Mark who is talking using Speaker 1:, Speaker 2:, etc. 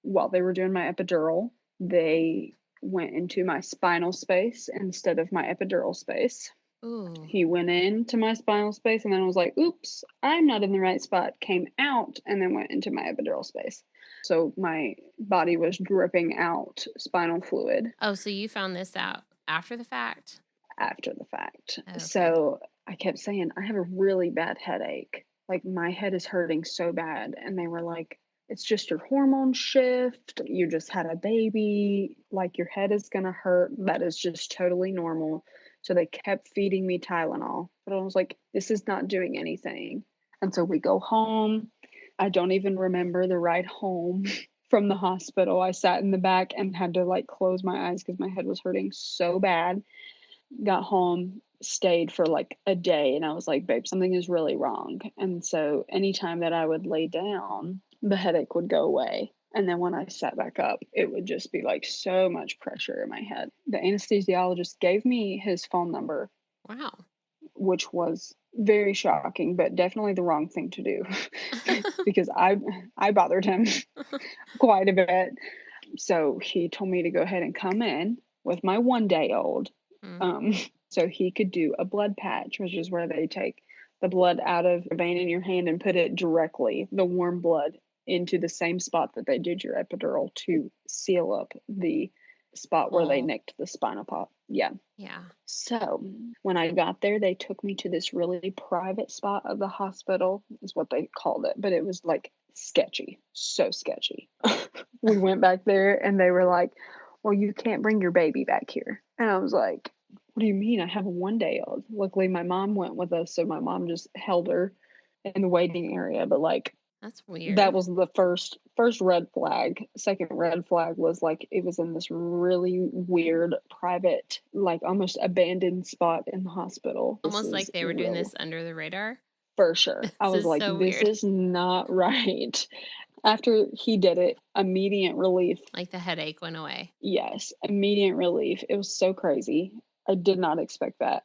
Speaker 1: while they were doing my epidural, they went into my spinal space instead of my epidural space.
Speaker 2: Ooh.
Speaker 1: He went into my spinal space and then was like, oops, I'm not in the right spot, came out, and then went into my epidural space. So my body was dripping out spinal fluid
Speaker 2: Oh, so you found this out after the fact?
Speaker 1: after the fact.
Speaker 2: Okay.
Speaker 1: So I kept saying, I have a really bad headache. Like my head is hurting so bad. And they were like, it's just your hormone shift. You just had a baby. Like your head is going to hurt. That is just totally normal. So they kept feeding me Tylenol. But I was like, this is not doing anything. And so we go home. I don't even remember the ride home from the hospital. I sat in the back and had to like close my eyes because my head was hurting so bad. Got home, stayed for like a day, and I was like, babe, something is really wrong. And so anytime that I would lay down, the headache would go away. And then when I sat back up, it would just be like so much pressure in my head. The anesthesiologist gave me his phone number,
Speaker 2: Wow.
Speaker 1: which was very shocking, but definitely the wrong thing to do because I bothered him quite a bit. So he told me to go ahead and come in with my 1 day old,
Speaker 2: Mm.
Speaker 1: um, so he could do a blood patch, which is where they take the blood out of a vein in your hand and put it directly, the warm blood, into the same spot that they did your epidural to seal up the spot where they
Speaker 2: Hole.
Speaker 1: nicked the spinal pop. Yeah.
Speaker 2: Yeah.
Speaker 1: So when I got there, they took me to this really private spot of the hospital, is what they called it, but it was like sketchy, so sketchy. We went back there and they were like, well, you can't bring your baby back here. And I was like, what do you mean? I have a 1 day old. Luckily, my mom went with us. So my mom just held her in the waiting area. But like,
Speaker 2: That's
Speaker 1: that
Speaker 2: weird.
Speaker 1: was the first red flag. Second red flag was like it was in this really weird private, like almost abandoned spot in the hospital. This
Speaker 2: Almost
Speaker 1: is
Speaker 2: like they were doing
Speaker 1: real
Speaker 2: this under the radar.
Speaker 1: for sure. I
Speaker 2: This
Speaker 1: was
Speaker 2: is
Speaker 1: like,
Speaker 2: so
Speaker 1: this
Speaker 2: weird.
Speaker 1: is not right. After he did it, immediate relief.
Speaker 2: Like the headache went away.
Speaker 1: Yes, immediate relief. It was so crazy. I did not expect that.